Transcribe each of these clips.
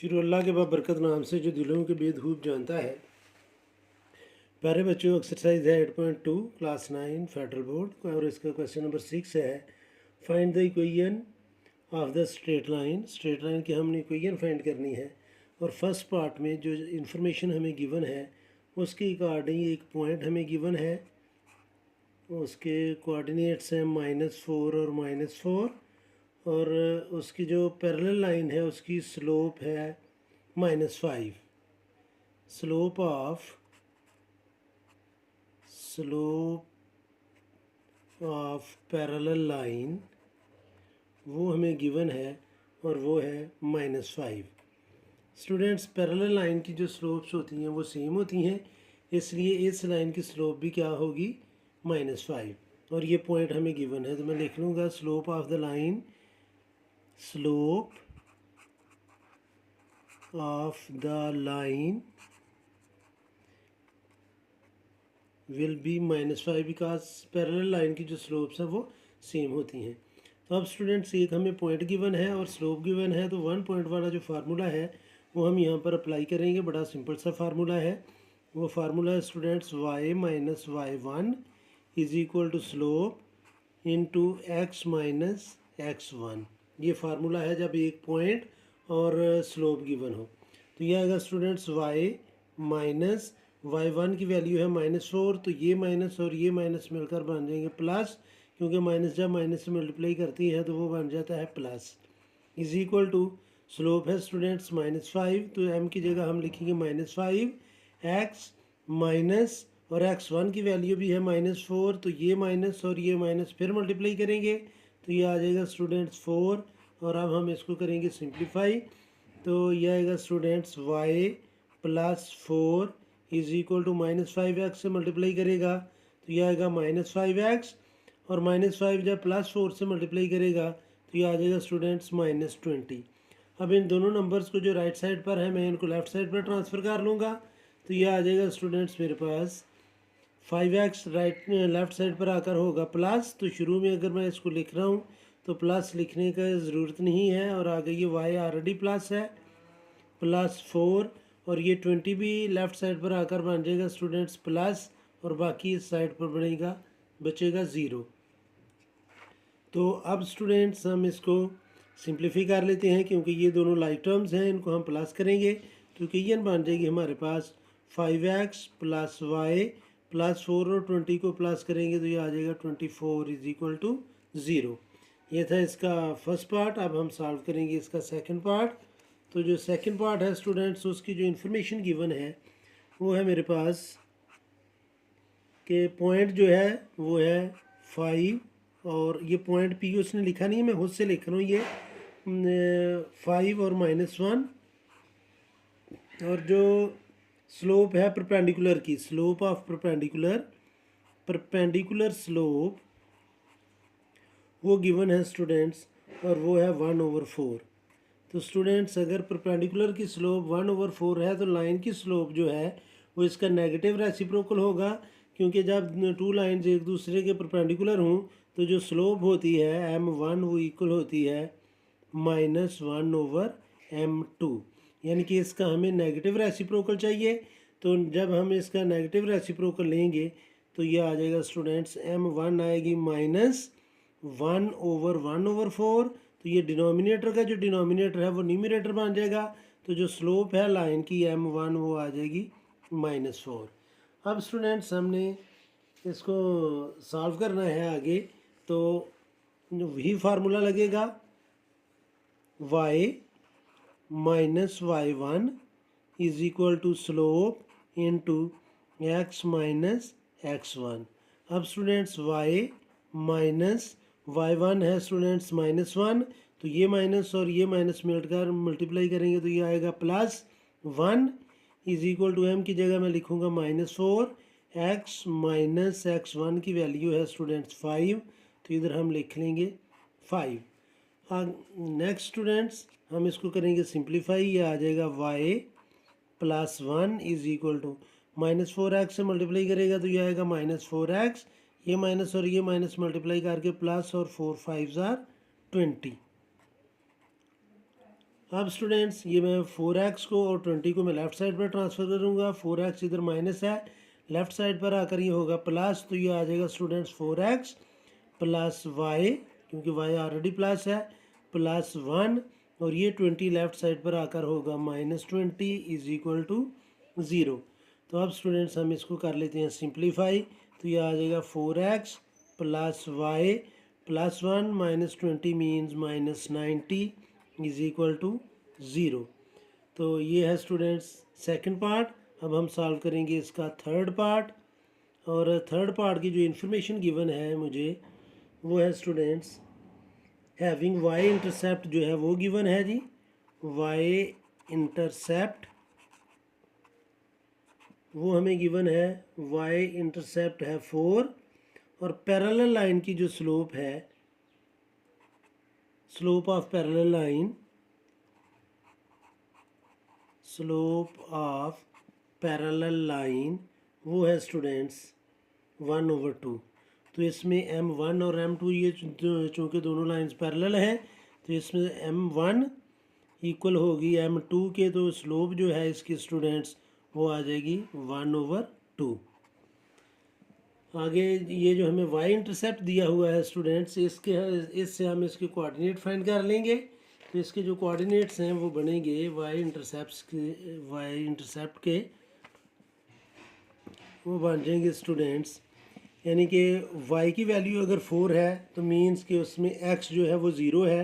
शुरू अल्लाह के बाबरकत नाम से जो दिलों के बेदहूब जानता है। प्यारे बच्चों, एक्सरसाइज है 8.2 क्लास 9 फेडरल बोर्ड और इसका क्वेश्चन नंबर 6 है find the equation of the straight line. Straight line की हमने इक्वेशन फाइंड करनी है और फर्स्ट पार्ट में जो इंफॉर्मेशन हमें गिवन है उसके अकॉर्डिंग एक पॉइंट हमें गिवन है, उसके कोऑर्डिनेट्स हैं -4 और -4 और उसकी जो पैरेलल लाइन है उसकी स्लोप है -5। स्लोप ऑफ पैरेलल लाइन वो हमें गिवन है और वो है -5। स्टूडेंट्स, पैरेलल लाइन की जो स्लोप्स होती हैं वो सेम होती हैं, इसलिए इस लाइन की स्लोप भी क्या होगी, -5। और ये पॉइंट हमें गिवन है तो मैं लिख लूँगा slope of the line, slope of the line will be -5 because parallel line की जो स्लोप्स हैं वो सेम होती हैं। तो अब स्टूडेंट्स एक हमें पॉइंट गिवन है और स्लोप गिवन है, तो 1 पॉइंट वाला जो फार्मूला है वो हम यहाँ पर अप्लाई करेंगे। बड़ा सिंपल सा फार्मूला है, वो फार्मूला है students y minus y1 is equal to slope into x minus x1। ये फार्मूला है जब एक पॉइंट और स्लोप गिवन हो। तो ये आएगा स्टूडेंट्स y माइनस y1 की वैल्यू है -4, तो ये माइनस और ये माइनस मिलकर बन जाएंगे प्लस, क्योंकि माइनस जब माइनस से मल्टीप्लाई करती है तो वो बन जाता है plus, is equal to slope है स्टूडेंट्स -5, तो m की जगह हम लिखेंगे -5, x माइनस और x1 की वैल्यू भी है -4, तो ये माइनस और ये माइनस फिर मल्टीप्लाई करेंगे तो ये आ जाएगा स्टूडेंट्स 4, और अब हम इसको करेंगे सिंप्लीफाई, तो ये आएगा students y plus 4 is equal to -5x से मल्टीप्लाई करेगा तो ये आएगा -5x, और -5 जब +4 से मल्टीप्लाई करेगा तो ये आ जाएगा स्टूडेंट्स -20। अब इन दोनों नंबर्स को जो राइट साइड पर है मैं इनको लेफ़्ट साइड पर ट्रांसफ़र कर लूँगा, तो ये आ जाएगा स्टूडेंट्स मेरे पास 5x राइट लेफ़्ट साइड पर आकर होगा प्लस, तो शुरू में अगर मैं इसको लिख रहा हूँ तो प्लस लिखने का ज़रूरत नहीं है, और आगे ये y ऑलरेडी प्लस है +4, और ये 20 भी लेफ़्ट साइड पर आकर बन जाएगा स्टूडेंट्स प्लस, और बाकी इस साइड पर बचेगा 0। तो अब स्टूडेंट्स हम इसको सिंप्लीफाई कर लेते हैं, क्योंकि ये दोनों लाइक टर्म्स हैं, इनको हम प्लस करेंगे तो इक्वेशन बन जाएगी हमारे पास 5x प्लस y प्लस 4, और 20 को प्लस करेंगे तो ये आ जाएगा 24 इज इक्वल टू 0। ये था इसका फर्स्ट पार्ट। अब हम सॉल्व करेंगे इसका सेकंड पार्ट। तो जो सेकंड पार्ट है स्टूडेंट्स, उसकी जो इन्फॉर्मेशन गिवन है वो है मेरे पास कि पॉइंट जो है वो है 5, और ये पॉइंट P उसने लिखा नहीं है, मैं खुद से लिख रहा हूँ, ये 5 और -1, और जो स्लोप है परपेंडिकुलर की, स्लोप ऑफ परपेंडिकुलर स्लोप वो गिवन है स्टूडेंट्स, और वो है 1/4। तो स्टूडेंट्स अगर परपेंडिकुलर की स्लोप 1/4 है तो लाइन की स्लोप जो है वो इसका नेगेटिव रेसिप्रोकल होगा, क्योंकि जब टू लाइंस एक दूसरे के परपेंडिकुलर हों तो जो स्लोप होती है m1 वो इक्वल होती है -1/m2, यानी कि इसका हमें नेगेटिव रेसिप्रोकल चाहिए। तो जब हम इसका नेगेटिव रेसिप्रोकल लेंगे तो ये आ जाएगा स्टूडेंट्स m1 आएगी -1/1/4, तो ये डिनोमिनेटर का जो डिनोमिनेटर है वो न्यूमरेटर बन जाएगा, तो जो स्लोप है लाइन की m1 वो आ जाएगी -4। अब स्टूडेंट्स हमने इसको सॉल्व करना है आगे, तो वही फार्मूला लगेगा y minus y1 is equal to slope into x minus x1। अब स्टूडेंट्स y माइनस y1 है स्टूडेंट्स -1, तो ये माइनस और ये माइनस मिलकर मल्टीप्लाई करेंगे तो ये आएगा +1 इज इक्वल टू m की जगह मैं लिखूँगा -4, x माइनस x1 की वैल्यू है स्टूडेंट्स 5, तो इधर हम लिख लेंगे 5। नेक्स्ट स्टूडेंट्स हम इसको करेंगे सिंप्लीफाई, ये आ जाएगा y plus 1 is equal to -4x से मल्टीप्लाई करेगा तो ये आएगा -4x, ये माइनस और ये माइनस मल्टीप्लाई करके प्लस, और 4 5 20। अब स्टूडेंट्स ये मैं 4x को और 20 को मैं लेफ़्ट साइड पर ट्रांसफ़र करूँगा। 4x इधर माइनस है, लेफ़्ट साइड पर आकर ये होगा प्लस, तो ये आ जाएगा स्टूडेंट्स 4x प्लस y, क्योंकि y ऑलरेडी प्लस है, प्लस 1, और ये 20 लेफ़्ट साइड पर आकर होगा -20 इज इक्वल टू 0। तो अब स्टूडेंट्स हम इसको कर लेते हैं सिंप्लीफाई, तो ये आ जाएगा 4x plus y plus 1 -20 means -90 is equal to 0। तो ये है स्टूडेंट्स सेकंड पार्ट। अब हम सॉल्व करेंगे इसका थर्ड पार्ट, और थर्ड पार्ट की जो इन्फॉर्मेशन गिवन है मुझे वो है स्टूडेंट्स हैविंग वाई इंटरसेप्ट जो है वो गिवन है जी। वाई इंटरसेप्ट वो हमें गिवन है, वाई इंटरसेप्ट है 4, और पैरेलल लाइन की जो स्लोप है, slope of parallel line, slope of parallel line वो है स्टूडेंट्स 1/2। तो इसमें m1 और m2 ये चूँकि दोनों लाइंस पैरेलल हैं, तो इसमें m1 इक्वल होगी m2 के, तो स्लोप जो है इसकी स्टूडेंट्स वो आ जाएगी 1/2। आगे ये जो हमें y इंटरसेप्ट दिया हुआ है स्टूडेंट्स, इससे हम इसके कोऑर्डिनेट फाइंड कर लेंगे। तो इसके जो कोऑर्डिनेट्स हैं वो बनेंगे y इंटरसेप्ट के वो बन जाएंगे स्टूडेंट्स, यानी कि y की वैल्यू अगर 4 है तो मीन्स कि उसमें x जो है वो 0 है।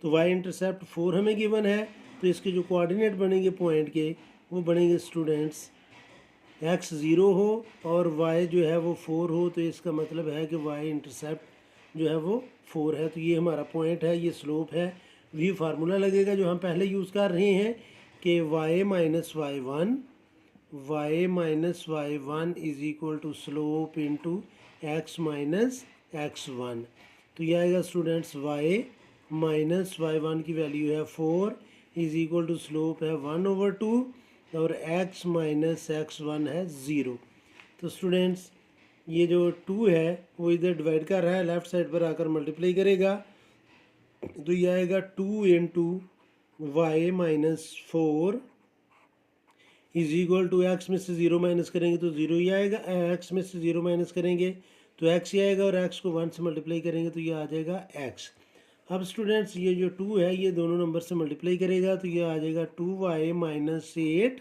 तो y इंटरसेप्ट 4 हमें गिवन है, तो इसके जो कोऑर्डिनेट बनेंगे पॉइंट के वो बनेंगे स्टूडेंट्स x 0 हो और y जो है वो 4 हो, तो इसका मतलब है कि y इंटरसेप्ट जो है वो 4 है। तो ये हमारा पॉइंट है, ये स्लोप है। वही फार्मूला लगेगा जो हम पहले यूज़ कर रहे हैं कि y minus Y one is equal to slope into x minus x1। तो ये आएगा स्टूडेंट्स y माइनस y1 की वैल्यू है 4 इज इक्वल टू स्लोप है 1/2, और x माइनस x1 है 0। तो स्टूडेंट्स ये जो 2 है वो इधर डिवाइड कर रहा है, लेफ़्ट साइड पर आकर मल्टीप्लाई करेगा, तो ये आएगा 2 into Y minus 4 is equal to X में से 0 माइनस करेंगे तो 0 ही आएगा, एक्स में से 0 माइनस करेंगे तो एक्स ही आएगा, और एक्स को 1 से मल्टीप्लाई करेंगे तो ये आ जाएगा एक्स। अब स्टूडेंट्स ये जो 2 है ये दोनों नंबर से मल्टीप्लाई करेगा तो ये आ जाएगा 2y माइनस 8,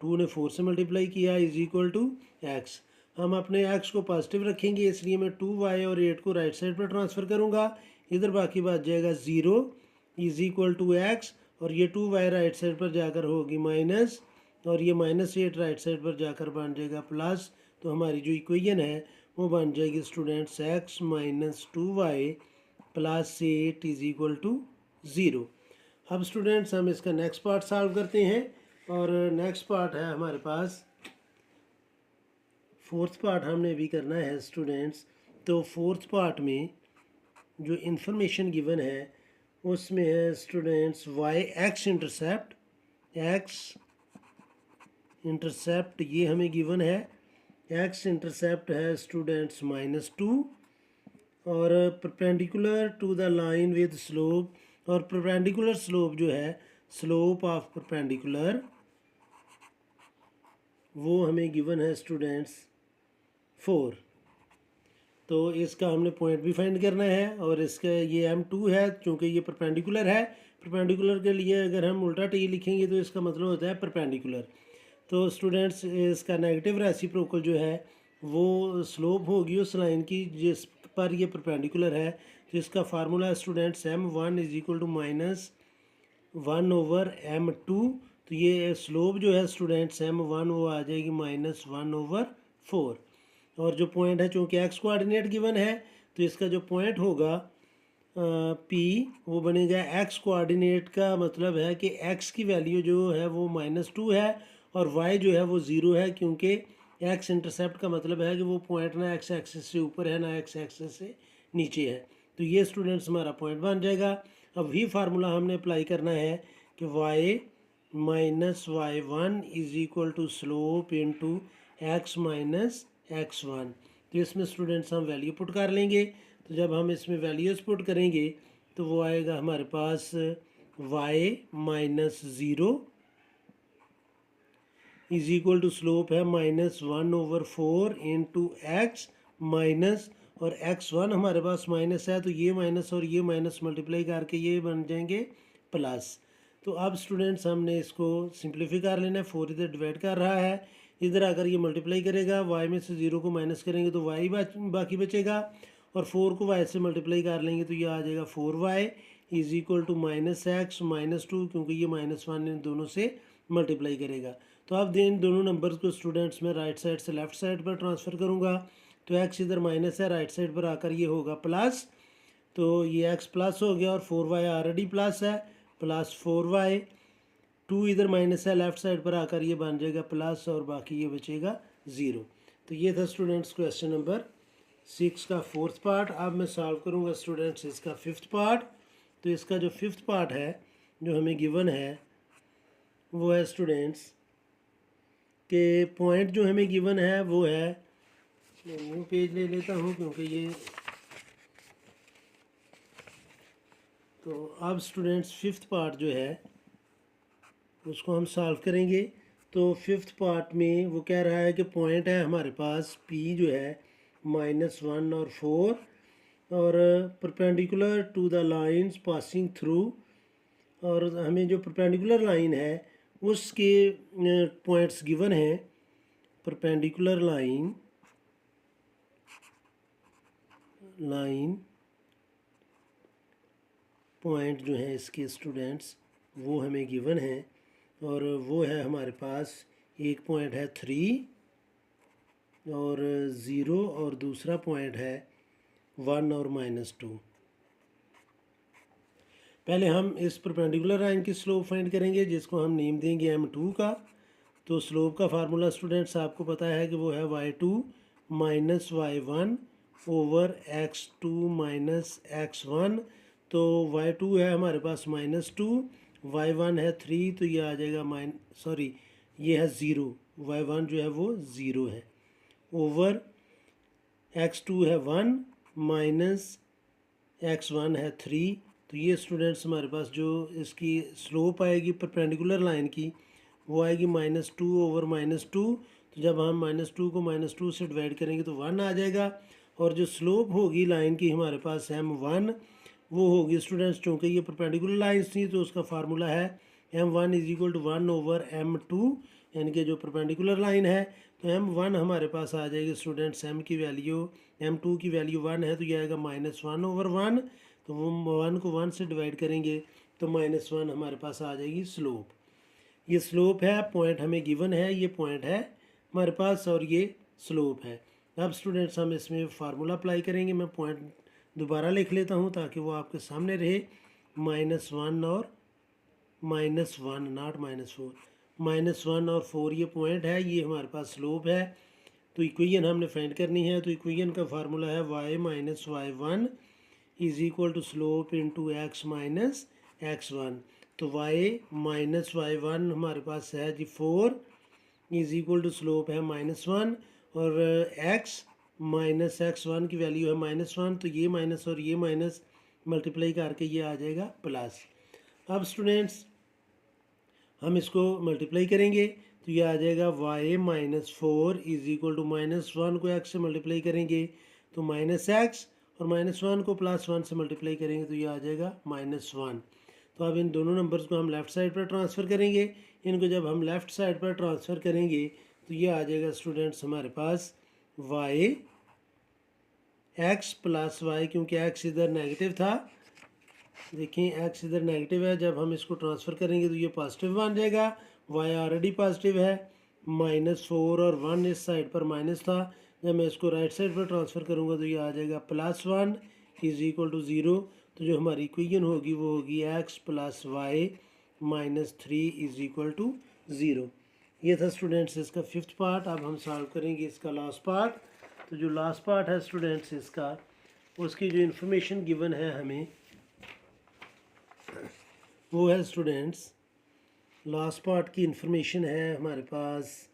2 ने 4 से मल्टीप्लाई किया इज इक्वल टू एक्स। हम अपने एक्स को पॉजिटिव रखेंगे, इसलिए मैं 2y और 8 को राइट साइड पर ट्रांसफ़र करूँगा, इधर बाकी बात जाएगा 0 इज इक्वल टू एक्स, और ये 2y राइट साइड पर जाकर होगी माइनस, और ये -8 राइट साइड पर जाकर बन जाएगा प्लस। तो हमारी जो इक्वेशन है वो बन जाएगी students x minus 2y plus 8 is equal to 0। अब स्टूडेंट्स हम इसका नेक्स्ट पार्ट सॉल्व करते हैं, और नेक्स्ट पार्ट है हमारे पास फोर्थ पार्ट हमने भी करना है स्टूडेंट्स। तो फोर्थ पार्ट में जो इन्फॉर्मेशन गिवन है उसमें है स्टूडेंट्स x इंटरसेप्ट ये हमें गिवन है, x इंटरसेप्ट है स्टूडेंट्स -2, और perpendicular to the line with slope, और परपेंडिकुलर स्लोप जो है स्लोप ऑफ परपेंडिकुलर वो हमें गिवन है स्टूडेंट्स 4। तो इसका हमने पॉइंट भी फाइंड करना है, और इसका ये m2 है चूँकि ये परपेंडिकुलर है। परपेंडिकुलर के लिए अगर हम उल्टा टी लिखेंगे तो इसका मतलब होता है परपेंडिकुलर। तो स्टूडेंट्स इसका नेगेटिव रेसिप्रोकल जो है वो स्लोप होगी उस लाइन की जिस पर ये परपेंडिकुलर है। तो इसका फार्मूला है students m1 is equal to -1/m2। तो ये स्लोप जो है स्टूडेंट्स m1 वो आ जाएगी -1/4, और जो पॉइंट है चूँकि x कोऑर्डिनेट गिवन है तो इसका जो पॉइंट होगा P वो बनेगा x कोऑर्डिनेट का मतलब है कि x की वैल्यू जो है वो -2 है, और y जो है वो 0 है, क्योंकि x इंटरसेप्ट का मतलब है कि वो पॉइंट ना x एक्सिस से ऊपर है ना x एक्सिस से नीचे है। तो ये स्टूडेंट्स हमारा पॉइंट बन जाएगा। अब वही फार्मूला हमने अप्लाई करना है कि y minus y1 is equal to slope into x minus x1। तो इसमें स्टूडेंट्स हम वैल्यू पुट कर लेंगे। तो जब हम इसमें वैल्यूज़ पुट करेंगे तो वो आएगा हमारे पास y minus zero is equal to slope है -1/4 इंटू एक्स माइनस, और x1 हमारे पास माइनस है तो ये माइनस और ये माइनस मल्टीप्लाई करके ये बन जाएंगे प्लस। तो अब स्टूडेंट्स हमने इसको सिंप्लीफाई कर लेना है। 4 इधर डिवाइड कर रहा है, इधर अगर ये मल्टीप्लाई करेगा y में से 0 को माइनस करेंगे तो y बाकी बचेगा, और 4 को y से मल्टीप्लाई कर लेंगे तो ये आ जाएगा 4y is equal to -x -2, क्योंकि ये -1 इन दोनों से मल्टीप्लाई करेगा। तो अब इन दोनों नंबर्स को स्टूडेंट्स मैं राइट साइड से लेफ्ट साइड पर ट्रांसफ़र करूँगा, तो x इधर माइनस है, राइट साइड पर आकर ये होगा प्लस, तो ये x प्लस हो गया और 4y ऑलरेडी प्लस है, प्लस 4y, 2 इधर माइनस है, लेफ्ट साइड पर आकर ये बन जाएगा प्लस और बाकी ये बचेगा 0। तो ये था स्टूडेंट्स क्वेश्चन नंबर 6 का 4th पार्ट। अब मैं सॉल्व करूँगा स्टूडेंट्स इसका 5th पार्ट। तो इसका जो 5th पार्ट है जो हमें गिवन है वो है स्टूडेंट्स के पॉइंट जो हमें गिवन है वो है, मैं न्यू पेज ले लेता हूँ क्योंकि ये, तो अब स्टूडेंट्स 5th पार्ट जो है उसको हम सॉल्व करेंगे। तो 5th पार्ट में वो कह रहा है कि पॉइंट है हमारे पास P जो है -1 और 4, और perpendicular to the lines passing through, और हमें जो परपेंडिकुलर लाइन है उसके पॉइंट्स गिवन हैं। परपेंडिकुलर लाइन पॉइंट जो है इसके स्टूडेंट्स वो हमें गिवन है, और वो है हमारे पास, एक पॉइंट है 3 और 0 और दूसरा पॉइंट है 1 और -2। पहले हम इस परपेंडिकुलर लाइन की स्लोप फाइंड करेंगे जिसको हम नेम देंगे m2 का। तो स्लोप का फार्मूला स्टूडेंट्स आपको पता है कि वो है y2 minus y1 over x2 minus x1। तो y2 है हमारे पास -2, y1 है 3, तो ये आ जाएगा ये है 0, y1 जो है वो 0 है, ओवर x2 है 1 माइनस x1 है 3। तो ये स्टूडेंट्स हमारे पास जो इसकी स्लोप आएगी परपेंडिकुलर लाइन की वो आएगी -2 ओवर -2। तो जब हम -2 को -2 से डिवाइड करेंगे तो 1 आ जाएगा, और जो स्लोप होगी लाइन की हमारे पास m1 वो होगी स्टूडेंट्स, चूँकि ये परपेंडिकुलर लाइन्स थी तो उसका फार्मूला है m1 is equal to 1 over m2, यानी कि जो परपेंडिकुलर लाइन है। तो m1 हमारे पास आ जाएगी स्टूडेंट्स, m2 की वैल्यू 1 है तो ये आएगा -1 ओवर 1, तो वो 1 को 1 से डिवाइड करेंगे तो -1 हमारे पास आ जाएगी स्लोप। ये स्लोप है, पॉइंट हमें गिवन है, ये पॉइंट है हमारे पास और ये स्लोप है। अब स्टूडेंट्स हम इसमें फार्मूला अप्लाई करेंगे। मैं पॉइंट दोबारा लिख लेता हूँ ताकि वो आपके सामने रहे। -1 और -1 नॉट -4, -1 और 4 ये पॉइंट है, ये हमारे पास स्लोप है। तो इक्वेशन हमने फाइंड करनी है। तो इक्वेशन का फार्मूला है y minus y1 is equal to slope into x minus x1। तो y माइनस y1 हमारे पास है जी 4 इज इक्वल टू स्लोप है -1, और x माइनस x1 की वैल्यू है -1, तो ये माइनस और ये माइनस मल्टीप्लाई करके ये आ जाएगा प्लस। अब स्टूडेंट्स हम इसको मल्टीप्लाई करेंगे तो ये आ जाएगा y minus 4 is equal to -1 को x से मल्टीप्लाई करेंगे तो -x, और -1 को +1 से मल्टीप्लाई करेंगे तो ये आ जाएगा -1। तो अब इन दोनों नंबर्स को हम लेफ़्ट साइड पर ट्रांसफ़र करेंगे। इनको जब हम लेफ़्ट साइड पर ट्रांसफ़र करेंगे तो ये आ जाएगा स्टूडेंट्स हमारे पास y x प्लस y, क्योंकि x इधर नेगेटिव था, देखिए x इधर नेगेटिव है, जब हम इसको ट्रांसफ़र करेंगे तो ये पॉजिटिव बन जाएगा। y ऑलरेडी पॉजिटिव है, -4 और 1 इस साइड पर माइनस था, जब मैं इसको राइट साइड पर ट्रांसफ़र करूँगा तो ये आ जाएगा +1 इज इक्वल टू 0। तो जो हमारी इक्वेशन होगी वो होगी x plus y minus 3 is equal to 0। ये था स्टूडेंट्स इसका 5th पार्ट। अब हम सॉल्व करेंगे इसका लास्ट पार्ट। तो जो लास्ट पार्ट है स्टूडेंट्स इसका, उसकी जो इन्फॉर्मेशन गिवन है हमें वो है स्टूडेंट्स, लास्ट पार्ट की इंफॉर्मेशन है हमारे पास,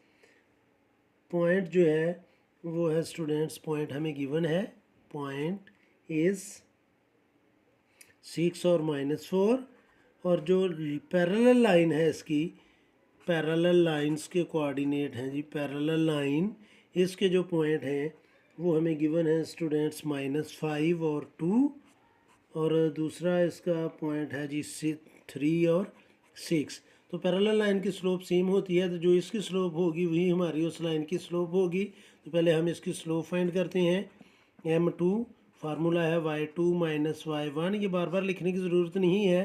पॉइंट जो है वो है स्टूडेंट्स, पॉइंट हमें गिवन है, पॉइंट इज़ 6 और -4, और जो पैरेलल लाइन है इसकी, पैरेलल लाइंस के कोऑर्डिनेट हैं जी, पैरेलल लाइन इसके जो पॉइंट हैं वो हमें गिवन है स्टूडेंट्स -5 और 2, और दूसरा इसका पॉइंट है जी 3 और 6। तो पैरेलल लाइन की स्लोप सेम होती है, तो जो इसकी स्लोप होगी वही हमारी उस लाइन की स्लोप होगी। तो पहले हम इसकी स्लोप फाइंड करते हैं। m2 फार्मूला है y2 - y1। ये बार बार लिखने की ज़रूरत नहीं है,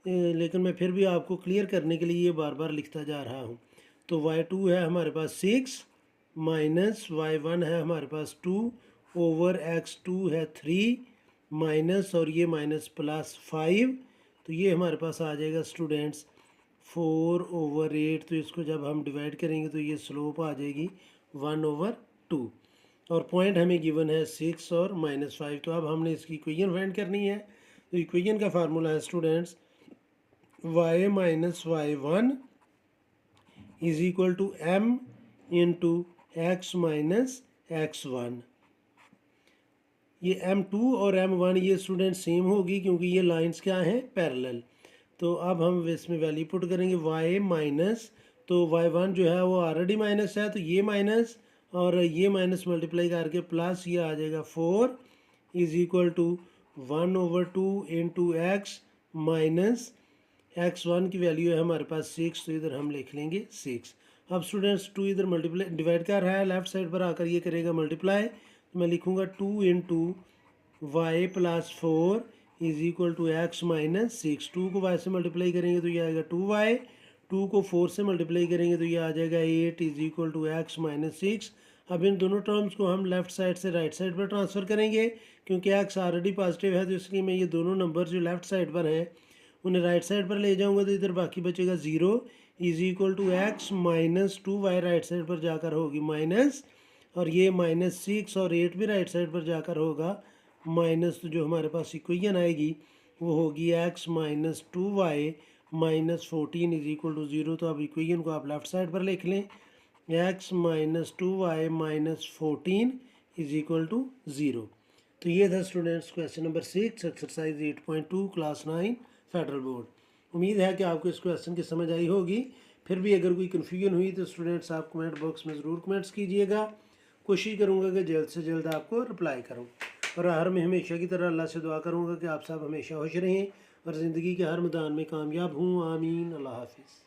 लेकिन मैं फिर भी आपको क्लियर करने के लिए ये बार बार लिखता जा रहा हूँ। तो y2 है हमारे पास 6 माइनस y1 है हमारे पास 2 ओवर x2 है 3 माइनस और ये माइनस प्लस 5। तो ये हमारे पास आ जाएगा स्टूडेंट्स 4/8। तो इसको जब हम डिवाइड करेंगे तो ये स्लोप आ जाएगी 1/2, और पॉइंट हमें गिवन है 6 और -5। तो अब हमने इसकी इक्वेशन फाइंड करनी है। तो इक्वेशन का फार्मूला है students y - y1 is equal to m into x - x1। ये m2 और m1 ये स्टूडेंट सेम होगी क्योंकि ये लाइंस क्या हैं, पैरेलल। तो अब हम इसमें वैल्यू पुट करेंगे y माइनस, तो y1 जो है वो ऑलरेडी माइनस है, तो ये माइनस और ये माइनस मल्टीप्लाई करके प्लस ये आ जाएगा 4 is equal to 1/2 into X minus x1 की वैल्यू है हमारे पास 6, तो इधर हम लिख लेंगे 6। अब स्टूडेंट्स 2 इधर मल्टीप्लाई डिवाइड कर रहा है, लेफ्ट साइड पर आकर ये करेगा मल्टीप्लाई। तो मैं लिखूँगा 2 into Y plus 4 is equal to X minus 6। 2 को y से मल्टीप्लाई करेंगे तो ये आएगा 2y, 2 को 4 से मल्टीप्लाई करेंगे तो ये आ जाएगा 8 is equal to X minus 6। अब इन दोनों टर्म्स को हम लेफ़्ट साइड से राइट साइड पर ट्रांसफ़र करेंगे, क्योंकि एक्स ऑलरेडी पॉजिटिव है तो इसलिए मैं ये दोनों नंबर जो लेफ़्ट साइड पर हैं उन्हें राइट साइड पर ले जाऊंगा, तो इधर बाकी बचेगा 0 is equal to X minus 2y right side पर जाकर होगी माइनस, और ये -6 और 8 भी राइट साइड पर जाकर होगा माइनस। तो जो हमारे पास इक्वेशन आएगी वो होगी x minus 2y minus 14 is equal to 0। तो अब इक्वेशन को आप लेफ्ट साइड पर लिख लें, x minus 2y minus 14 is equal to 0। तो ये था students question number 6 exercise 8.2 class 9 federal board. उम्मीद है कि आपको इस क्वेश्चन की समझ आई होगी। फिर भी अगर कोई कन्फ्यूजन हुई तो स्टूडेंट्स आप कमेंट बॉक्स में ज़रूर कमेंट्स कीजिएगा। कोशिश करूँगा कि जल्द से जल्द आपको रिप्लाई करूँ, और हर में हमेशा की तरह अल्लाह से दुआ करूँगा कि आप सब हमेशा खुश रहें और ज़िंदगी के हर मैदान में कामयाब हूँ। आमीन। अल्लाह हाफिज़।